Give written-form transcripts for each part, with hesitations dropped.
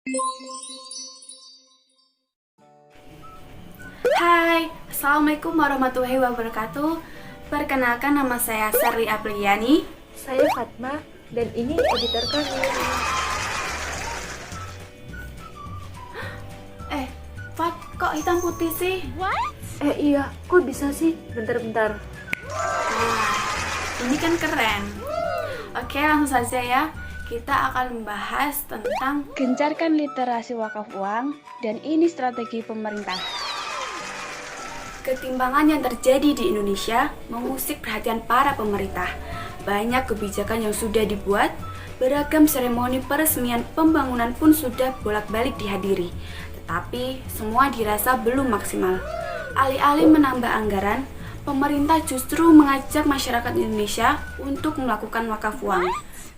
Hai, Assalamualaikum warahmatullahi wabarakatuh. Perkenalkan, nama saya Sherly Apriliani. Saya Fatma, dan ini editor kami. Fat, kok hitam putih sih? Iya, kok bisa sih? Bentar-bentar. Nah, ini kan keren. Oke, langsung saja ya. Kita akan membahas tentang Gencarkan literasi wakaf uang, dan ini strategi pemerintah. ketimpangan yang terjadi di Indonesia mengusik perhatian para pemerintah. Banyak kebijakan yang sudah dibuat, beragam seremoni peresmian pembangunan pun sudah bolak-balik dihadiri. Tetapi semua dirasa belum maksimal. Alih-alih menambah anggaran, pemerintah justru mengajak masyarakat Indonesia untuk melakukan wakaf uang.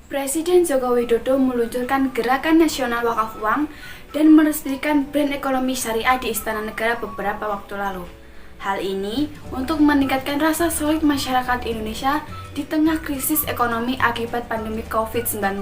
Presiden Joko Widodo meluncurkan Gerakan Nasional Wakaf Uang dan meresmikan brand ekonomi syariah di Istana Negara beberapa waktu lalu. Hal ini untuk meningkatkan rasa solid masyarakat Indonesia di tengah krisis ekonomi akibat pandemi COVID-19.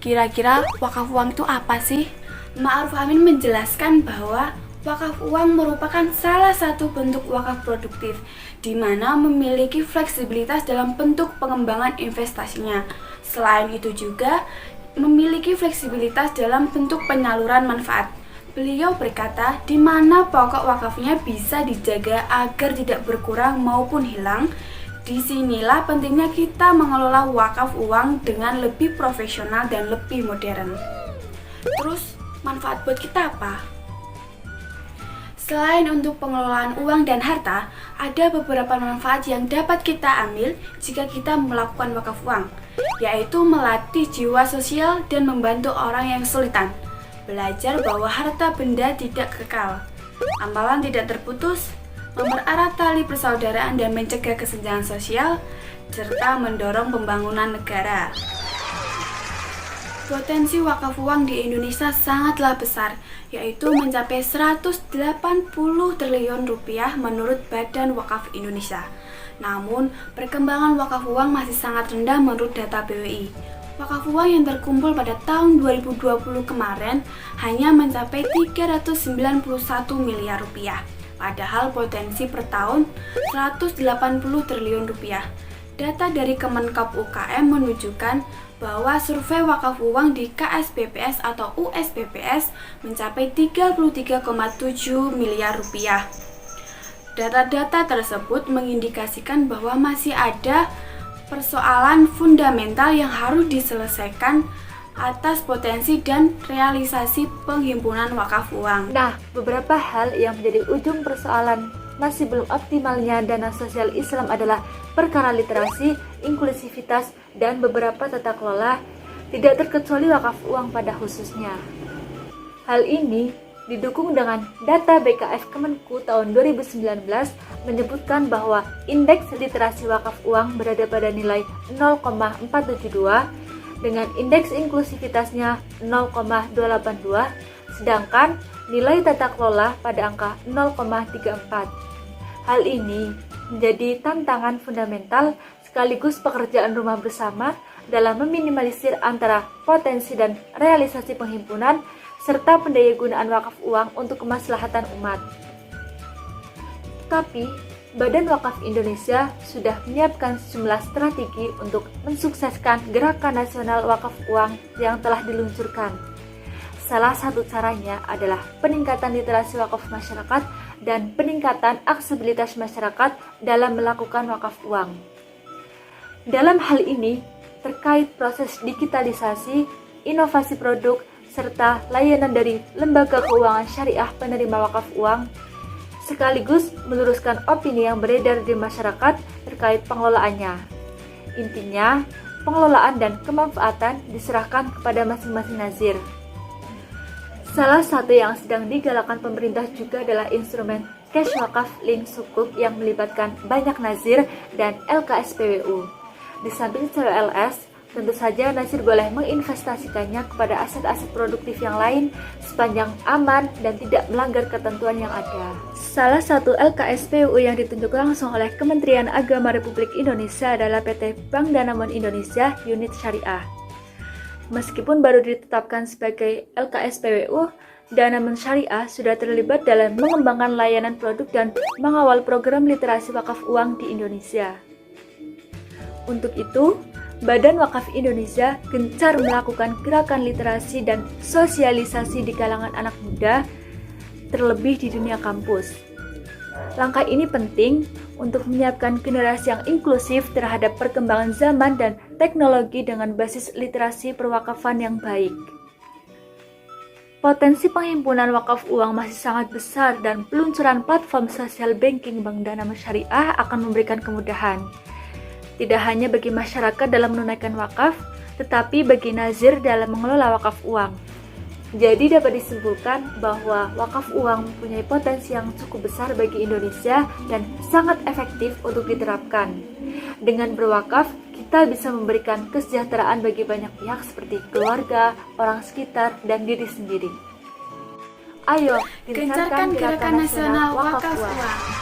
Kira-kira wakaf uang itu apa sih? Ma'ruf Amin menjelaskan bahwa wakaf uang merupakan salah satu bentuk wakaf produktif, di mana memiliki fleksibilitas dalam bentuk pengembangan investasinya. Selain itu juga memiliki fleksibilitas dalam bentuk penyaluran manfaat. Beliau berkata, di mana pokok wakafnya bisa dijaga agar tidak berkurang maupun hilang. Disinilah pentingnya kita mengelola wakaf uang dengan lebih profesional dan lebih modern. Terus, manfaat buat kita apa? Selain untuk pengelolaan uang dan harta, ada beberapa manfaat yang dapat kita ambil jika kita melakukan wakaf uang, yaitu melatih jiwa sosial dan membantu orang yang kesulitan. Belajar bahwa harta benda tidak kekal, amalan tidak terputus, mempererat tali persaudaraan dan mencegah kesenjangan sosial, serta mendorong pembangunan negara. Potensi wakaf uang di Indonesia sangatlah besar, yaitu mencapai 180 triliun rupiah menurut Badan Wakaf Indonesia. Namun, perkembangan wakaf uang masih sangat rendah menurut data BWI. Wakaf uang yang terkumpul pada tahun 2020 kemarin hanya mencapai 391 miliar rupiah, padahal potensi per tahun 180 triliun rupiah. Data dari Kemenkop UKM menunjukkan bahwa survei wakaf uang di KSBPS atau USBPS mencapai 33,7 miliar rupiah. Data-data tersebut mengindikasikan bahwa masih ada persoalan fundamental yang harus diselesaikan atas potensi dan realisasi penghimpunan wakaf uang. Nah, beberapa hal yang menjadi ujung persoalan masih belum optimalnya dana sosial Islam adalah perkara literasi, inklusivitas, dan beberapa tata kelola, tidak terkecuali wakaf uang pada khususnya. Hal ini didukung dengan data BKF Kemenku tahun 2019 menyebutkan bahwa indeks literasi wakaf uang berada pada nilai 0,472 dengan indeks inklusivitasnya 0,282, sedangkan nilai tata kelola pada angka 0,34. Hal ini menjadi tantangan fundamental sekaligus pekerjaan rumah bersama dalam meminimalisir antara potensi dan realisasi penghimpunan serta pendayagunaan wakaf uang untuk kemaslahatan umat. Tapi, Badan Wakaf Indonesia sudah menyiapkan sejumlah strategi untuk mensukseskan Gerakan Nasional Wakaf Uang yang telah diluncurkan. Salah satu caranya adalah peningkatan literasi wakaf masyarakat dan peningkatan aksesibilitas masyarakat dalam melakukan wakaf uang. Dalam hal ini, terkait proses digitalisasi, inovasi produk, serta layanan dari lembaga keuangan syariah penerima wakaf uang, sekaligus meluruskan opini yang beredar di masyarakat terkait pengelolaannya. Intinya, pengelolaan dan kemanfaatan diserahkan kepada masing-masing nazir. Salah satu yang sedang digalakkan pemerintah juga adalah instrumen cash wakaf link sukuk yang melibatkan banyak nazir dan LKSPWU. Di samping CWLS, tentu saja nazir boleh menginvestasikannya kepada aset-aset produktif yang lain sepanjang aman dan tidak melanggar ketentuan yang ada. Salah satu LKSPWU yang ditunjuk langsung oleh Kementerian Agama Republik Indonesia adalah PT Bank Danamon Indonesia Unit Syariah. Meskipun baru ditetapkan sebagai LKSPWU, Dana Mensyariah sudah terlibat dalam mengembangkan layanan produk dan mengawal program literasi wakaf uang di Indonesia. Untuk itu, Badan Wakaf Indonesia gencar melakukan gerakan literasi dan sosialisasi di kalangan anak muda, terlebih di dunia kampus. Langkah ini penting untuk menyiapkan generasi yang inklusif terhadap perkembangan zaman dan teknologi dengan basis literasi perwakafan yang baik. Potensi penghimpunan wakaf uang masih sangat besar dan peluncuran platform social banking Bank Dana Syariah akan memberikan kemudahan. Tidak hanya bagi masyarakat dalam menunaikan wakaf, tetapi bagi nazir dalam mengelola wakaf uang. Jadi dapat disimpulkan bahwa wakaf uang mempunyai potensi yang cukup besar bagi Indonesia dan sangat efektif untuk diterapkan. Dengan berwakaf, kita bisa memberikan kesejahteraan bagi banyak pihak seperti keluarga, orang sekitar, dan diri sendiri. Ayo, Gencarkan gerakan nasional wakaf uang.